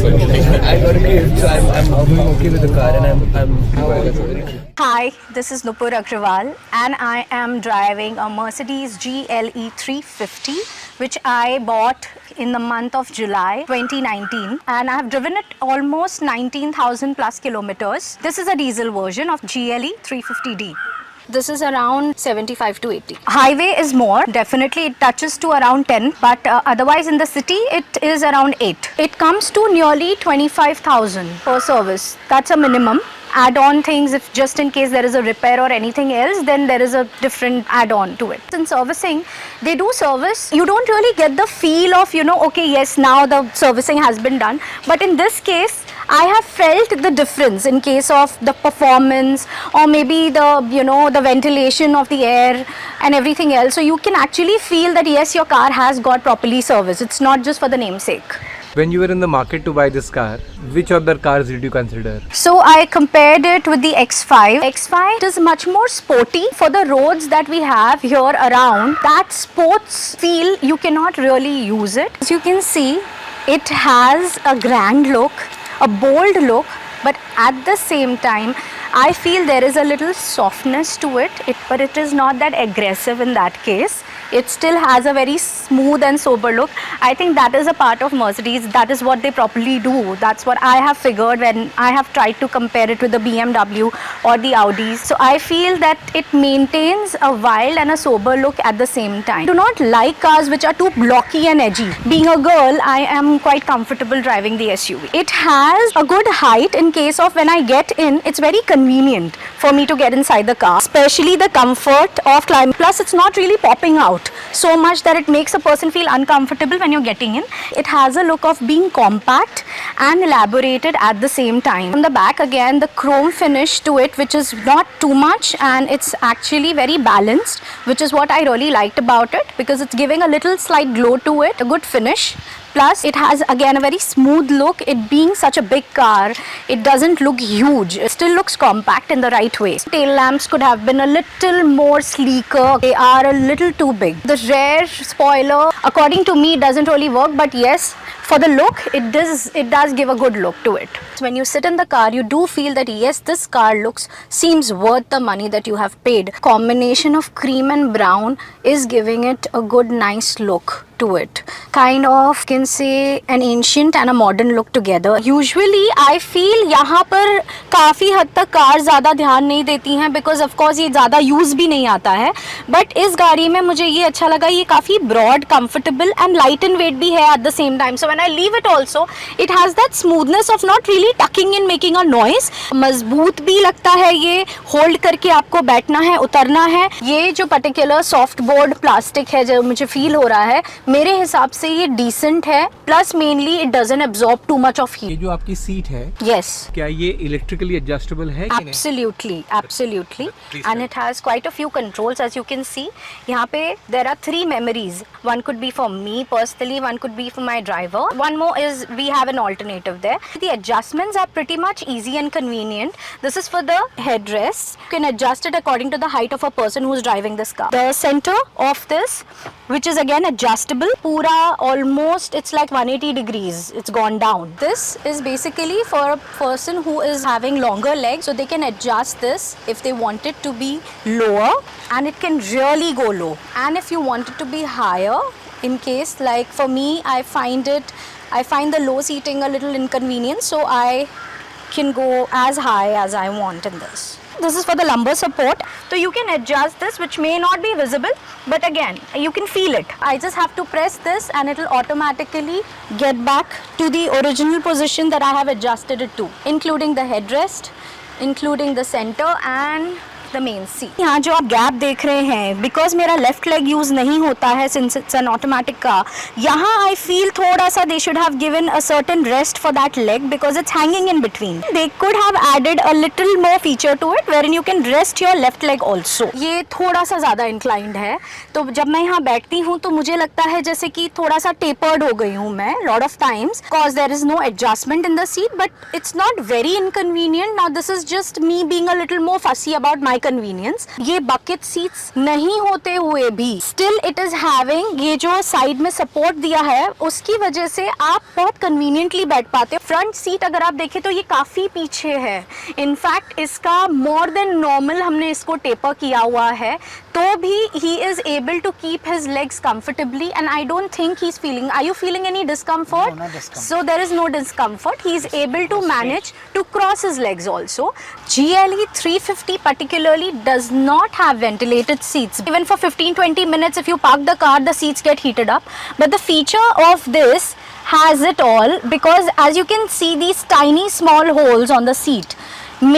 I got a kid, so I'm doing okay with the car, and I'm. Hi, this is Nupur Agrawal, and I am driving a Mercedes GLE 350, which I bought in the month of July 2019, and I have driven it almost 19,000 plus kilometers. This is a diesel version of GLE 350D. This is around 75 to 80. Highway is more, definitely it touches to around 10, but otherwise in the city it is around 8. It comes to nearly 25,000 per service. That's a minimum. Add-on things, if just in case there is a repair or anything else, then there is a different add-on to it. In servicing, they do service. You don't really get the feel of, okay, yes, now the servicing has been done. But in this case, I have felt the difference in case of the performance or maybe the ventilation of the air and everything else. So you can actually feel that yes, your car has got properly serviced. It's not just for the namesake. When you were in the market to buy this car, which other cars did you consider? So I compared it with the X5. X5 is much more sporty. For the roads that we have here around, that sports feel, you cannot really use it. As you can see, it has a grand look, a bold look, but at the same time, I feel there is a little softness to it, but it is not that aggressive in that case. It still has a very smooth and sober look. I think that is a part of Mercedes. That is what they properly do. That's what I have figured when I have tried to compare it with the BMW or the Audis. So I feel that it maintains a wild and a sober look at the same time. I do not like cars which are too blocky and edgy. Being a girl, I am quite comfortable driving the SUV. It has a good height in case of when I get in, it's very convenient for me to get inside the car, especially the comfort of climbing. Plus, it's not really popping out so much that it makes a person feel uncomfortable when you're getting in. It has a look of being compact and elaborated at the same time. On the back, again, the chrome finish to it, which is not too much, and it's actually very balanced, which is what I really liked about it, because it's giving a little slight glow to it, a good finish. Plus, it has again a very smooth look. It being such a big car, it doesn't look huge. It still looks compact in the right way. Tail lamps could have been a little more sleeker. They are a little too big. The rear spoiler, according to me, doesn't really work, but yes, for the look, it does give a good look to it. When you sit in the car, you do feel that yes, this car seems worth the money that you have paid. Combination of cream and brown is giving it a good, nice look to it. Kind of can say an ancient and a modern look together. Usually I feel यहाँ पर काफ़ी हद तक car ज़्यादा ध्यान नहीं देती हैं, because of course ये ज़्यादा यूज़ भी नहीं आता है. But इस गाड़ी में मुझे ये अच्छा लगा, ये काफ़ी broad, comfortable and light in weight भी है at the same time. So when I leave it also, it has that smoothness of not really tucking in, making a noise. मजबूत भी लगता है ये, होल्ड करके आपको बैठना है, उतरना है. ये जो पर्टिकुलर सॉफ्ट बोर्ड प्लास्टिक है जो मुझे फील हो रहा है, मेरे हिसाब से ये डिसेंट है. Plus mainly it doesn't absorb too much of heat. ये जो आपकी सीट है, यस, क्या ये इलेक्ट्रिकली एडजस्टेबल है? Absolutely, absolutely. And it has quite a few controls, as you can see. यहाँ पे there are 3 memories. One could be for me personally, one could be for my driver. One more is we have an alternative there. The adjustments are pretty much easy and convenient. This is for the headrest. You can adjust it according to the height of a person who is driving this car. The center of this, which is again adjustable, pura almost it's like 180 degrees. It's gone down. This is basically for a person who is having longer legs, so they can adjust this if they want it to be lower, and it can really go low. And if you want it to be higher, in case like for me, I find the low seating a little inconvenient, so I can go as high as I want in this. This is for the lumbar support, so you can adjust this, which may not be visible, but again you can feel it. I just have to press this and it will automatically get back to the original position that I have adjusted it to, including the headrest, including the center and the main seat. यहाँ जो आप gap देख रहे हैं, because मेरा left leg use नहीं होता है since it's an automatic car, यहाँ I feel थोड़ा सा they should have given a certain rest for that leg because it's hanging in between. They could have added a little more feature to it wherein you can rest your left leg also. ये थोड़ा सा ज़्यादा inclined है, तो जब मैं यहाँ बैठती हूँ तो मुझे लगता है जैसे कि थोड़ा सा tapered हो गई हूँ मैं lot of times, because there is no adjustment in the seat, but it's not very inconvenient. Now this is just me being a little more fussy about my my convenience. ये bucket seats नहीं होते हुए भी still it is having ये जो side में support दिया है, उसकी वजह से आप बहुत कन्वीनियंटली बैठ पाते हो। फ्रंट सीट अगर आप देखें तो ये काफी पीछे है, इनफैक्ट इसका मोर देन नॉर्मल हमने इसको टेपर किया हुआ है, तो भी he is able to keep his legs comfortably and I don't think he is feeling, are you feeling any discomfort? No, no discomfort. So there is no discomfort. He is able to manage to cross his legs also. GLE 350 particularly does not have ventilated seats. Even for 15-20 minutes if you park the car, the seats get heated up. But the feature of this has it all, because as you can see these tiny small holes on the seat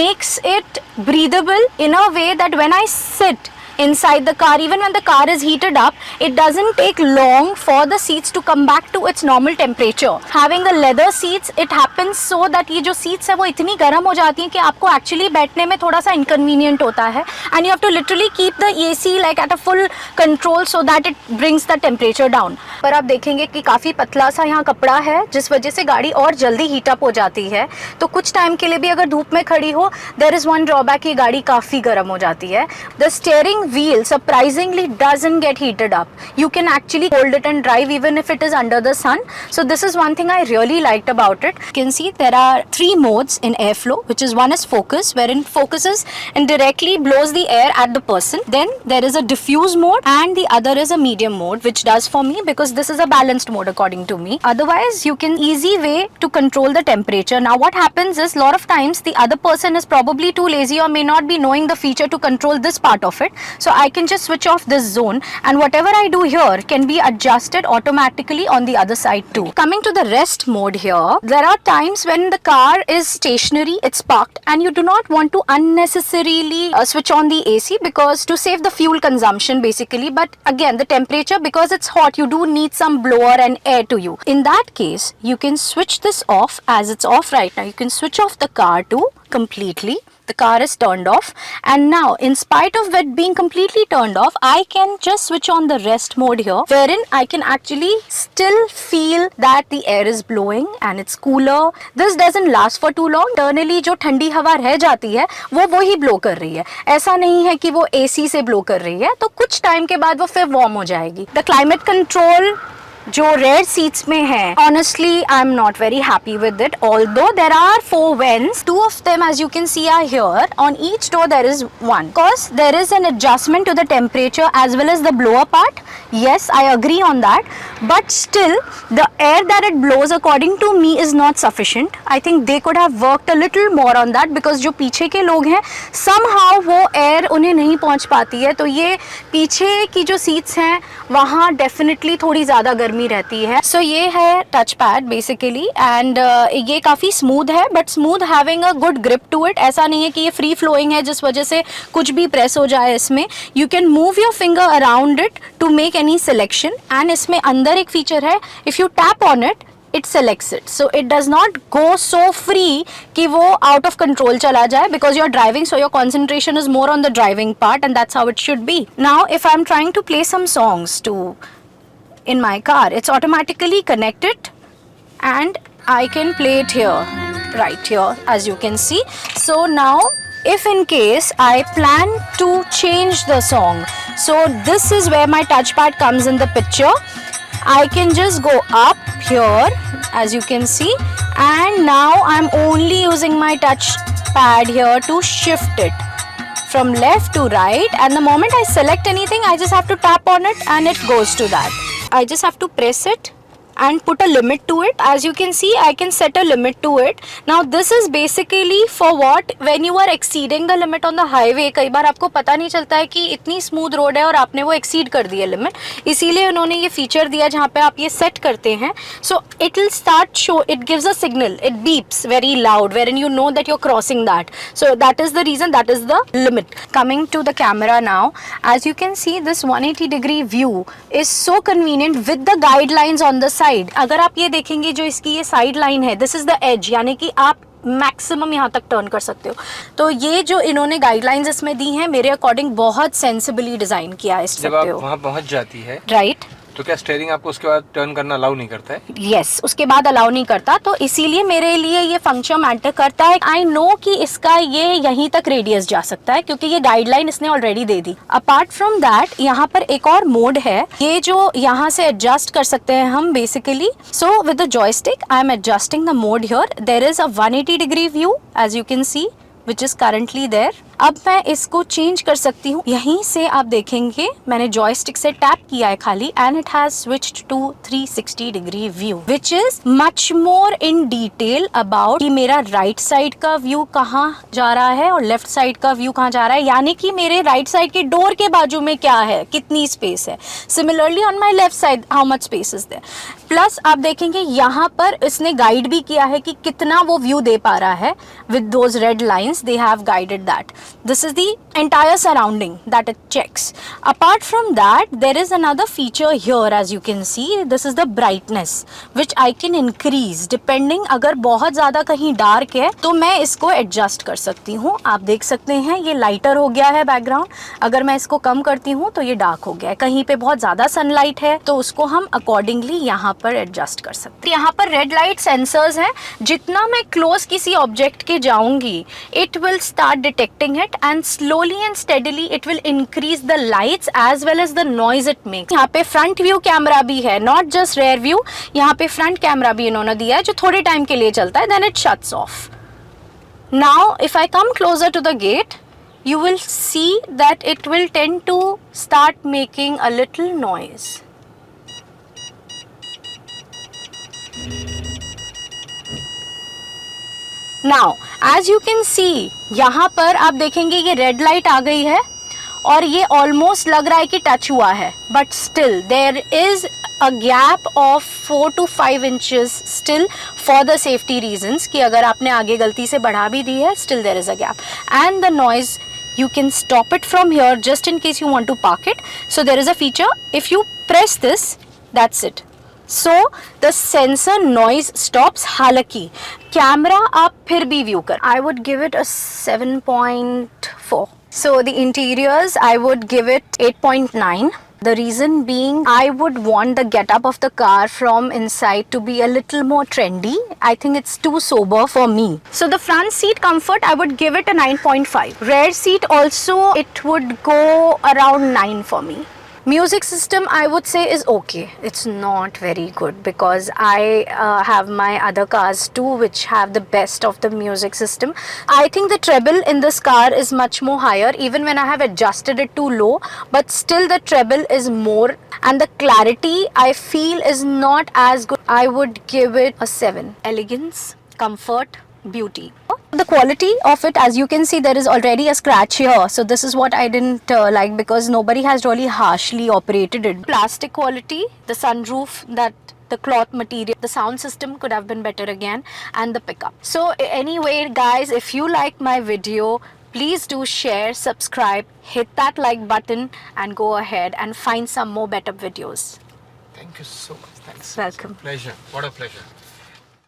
makes it breathable in a way that when I sit inside the car, even when the car is heated up, it doesn't take long for the seats to come back to its normal temperature. Having the leather seats, it happens so that ये जो seats है वो इतनी गर्म हो जाती हैं कि आपको actually बैठने में थोड़ा सा inconvenient होता है, and you have to literally keep the AC like at a full control so that it brings the temperature down. पर आप देखेंगे कि काफ़ी पतला सा यहाँ कपड़ा है, जिस वजह से गाड़ी और जल्दी हीट अप हो जाती है। तो कुछ टाइम के लिए भी अगर धूप में खड़ी हो, there is one drawback, ये गाड़ी काफ़ी गर्म हो जाती है। The steering wheel surprisingly doesn't get heated up. You can actually hold it and drive even if it is under the sun. So this is one thing I really liked about it. You can see there are 3 modes in airflow, which is one is focus, wherein focuses and directly blows the air at the person. Then there is a diffuse mode and the other is a medium mode, which does for me because this is a balanced mode according to me. Otherwise you can easy way to control the temperature. Now what happens is lot of times the other person is probably too lazy or may not be knowing the feature to control this part of it. So I can just switch off this zone and whatever I do here can be adjusted automatically on the other side too. Coming to the rest mode here, there are times when the car is stationary, it's parked, and you do not want to unnecessarily switch on the AC because to save the fuel consumption basically, but again the temperature, because it's hot, you do need some blower and air to you. In that case, you can switch this off. As it's off right now, you can switch off the car too completely. The car is turned off, and now in spite of it being completely turned off, I can just switch on the rest mode here, wherein I can actually still feel that the air is blowing and it's cooler. This doesn't last for too long. Internally जो ठंडी हवा रह जाती है वो ही blow कर रही है, ऐसा नहीं है कि वो AC से blow कर रही है, तो कुछ टाइम के बाद वो फिर warm हो जाएगी। The climate control जो रेयर सीट्स में है, honestly I am not very happy with it. Although there are 4 vents, 2 of them as you can see are here. On each door there is one, because there is an adjustment to the temperature as well as the blower part. Yes, I agree on that, but still the air that it blows according to me is not sufficient. I think they could have worked a little more on that, because जो पीछे के लोग हैं somehow वो air उन्हें नहीं पहुंच पाती है, तो ये पीछे की जो सीट्स हैं वहाँ डेफिनेटली थोड़ी ज़्यादा गर्मी रहती है। सो ये है टच पैड बेसिकली, एंड ये काफ़ी स्मूथ है, but smooth having a good grip to it. ऐसा नहीं है कि ये फ्री फ्लोइंग है जिस वजह से कुछ भी प्रेस हो जाए इसमें। You can move your finger around it to make any selection, and इसमें अंदर एक फीचर है, if you tap on it it selects it, so it does not go so free कि वो out of control चला जाए, because you're driving, so your concentration is more on the driving part, and that's how it should be. Now if I'm trying to play some songs in my car, it's automatically connected and I can play it here, right here as you can see. So now if in case I plan to change the song, so this is where my touchpad comes in the picture. I can just go up here as you can see, and now I'm only using my touch pad here to shift it from left to right, and the moment I select anything I just have to tap on it and it goes to that. I just have to press it and put a limit to it. As you can see, I can set a limit to it. Now this is basically for what, when you are exceeding the limit on the highway, कई बार आपको पता नहीं चलता है कि इतनी smooth road है और आपने वो एक्सीड कर दिया लिमिट, इसीलिए उन्होंने ये फीचर दिया जहाँ पे आप ये सेट करते हैं. So it will start show, it gives a signal, it beeps very loud wherein you know that you're crossing that. So that is the reason, that is the limit. Coming to the camera now, as you can see this 180-degree view is so convenient with the guidelines on the side. अगर आप ये देखेंगे जो इसकी ये side line है, this is the age, यानी कि आप मैक्सिमम यहाँ तक टर्न कर सकते हो. तो ये जो इन्होंने गाइडलाइंस इसमें दी हैं, मेरे अकॉर्डिंग बहुत सेंसिबली डिजाइन किया है इस जब आप वहाँ पहुँच जाती है राइट, तो क्या स्टेयरिंग आपको उसके बाद टर्न करना अलाउ नहीं करता है? यस, उसके बाद अलाउ नहीं करता, तो इसीलिए मेरे लिए ये फंक्शन मैटर करता है। आई नो कि इसका ये यहीं तक रेडियस जा सकता है क्योंकि ये गाइडलाइन इसने already they the. Apart from that यहाँ पर एक और मोड है, ये जो यहाँ से एडजस्ट कर सकते हैं हम basically. So with the joystick I am adjusting the mode here. There is a 180 degree view as you can see which is currently there। अब मैं इसको चेंज कर सकती हूँ, यहीं से आप देखेंगे मैंने जॉयस्टिक से टैप किया है खाली and it has switched to 360 degree view which is much more in detail about कि मेरा राइट साइड का व्यू कहाँ जा रहा है और लेफ्ट साइड का व्यू कहाँ जा रहा है, यानी कि मेरे राइट साइड के डोर के बाजू में क्या है, कितनी स्पेस है। Similarly on my left side how much space is there. Plus आप देखेंगे यहाँ पर इसने गाइड भी किया है कि कितना वो व्यू दे पा रहा है with those red lines, they have guided that. This is the entire surrounding that it checks. Apart from that, there is another feature here as you can see. This is the brightness which I can increase depending अगर बहुत ज़्यादा कहीं dark है तो मैं इसको adjust कर सकती हूँ। आप देख सकते हैं ये लाइटर हो गया है बैकग्राउंड, अगर मैं इसको कम करती हूँ तो ये डार्क हो गया है। कहीं पे बहुत ज़्यादा सनलाइट है तो उसको हम अकॉर्डिंगली यहाँ पर एडजस्ट कर सकते हैं। यहाँ पर रेड लाइट सेंसर्स हैं, जितना मैं क्लोज किसी ऑब्जेक्ट के जाऊँगी it will start detecting it and slowly and steadily it will increase the lights as well as the noise it makes। यहाँ पे फ्रंट व्यू कैमरा भी है, नॉट जस्ट रेयर व्यू, यहाँ पे फ्रंट कैमरा भी इन्होंने दिया है जो थोड़े टाइम के लिए चलता है, then it shuts off। Now if I come closer to the gate you will see that it will tend to start making a little noise। Now as you can see यहाँ पर आप देखेंगे ये red light आ गई है और ये almost लग रहा है कि टच हुआ है, but still there is a gap of 4 to 5 inches still for the safety reasons कि अगर आपने आगे गलती से बढ़ा भी दी है still there is a gap. And the noise you can stop it from here just in case you want to park it। So there is a feature, if you press this, that's it। So the sensor noise stops। हालांकि camera आप फिर भी view कर, I would give it a 7.4। So the interiors I would give it 8.9। The reason being I would want the getup of the car from inside to be a little more trendy। I think it's too sober for me। So the front seat comfort I would give it a 9.5। Rear seat also it would go around 9 for me। Music system I would say is okay, it's not very good because I have my other cars too which have the best of the music system। I think the treble in this car is much more higher even when I have adjusted it to low, but still the treble is more and the clarity I feel is not as good। I would give it a 7। Elegance, comfort, beauty। The quality of it, as you can see there is already a scratch here, so this is what I didn't like because nobody has really harshly operated it। Plastic quality, the sunroof, that the cloth material, the sound system could have been better again, and the pickup। So anyway guys, if you like my video please do share, subscribe, hit that like button and go ahead and find some more better videos। Thank you so much. Thanks. Welcome। Pleasure. What a pleasure.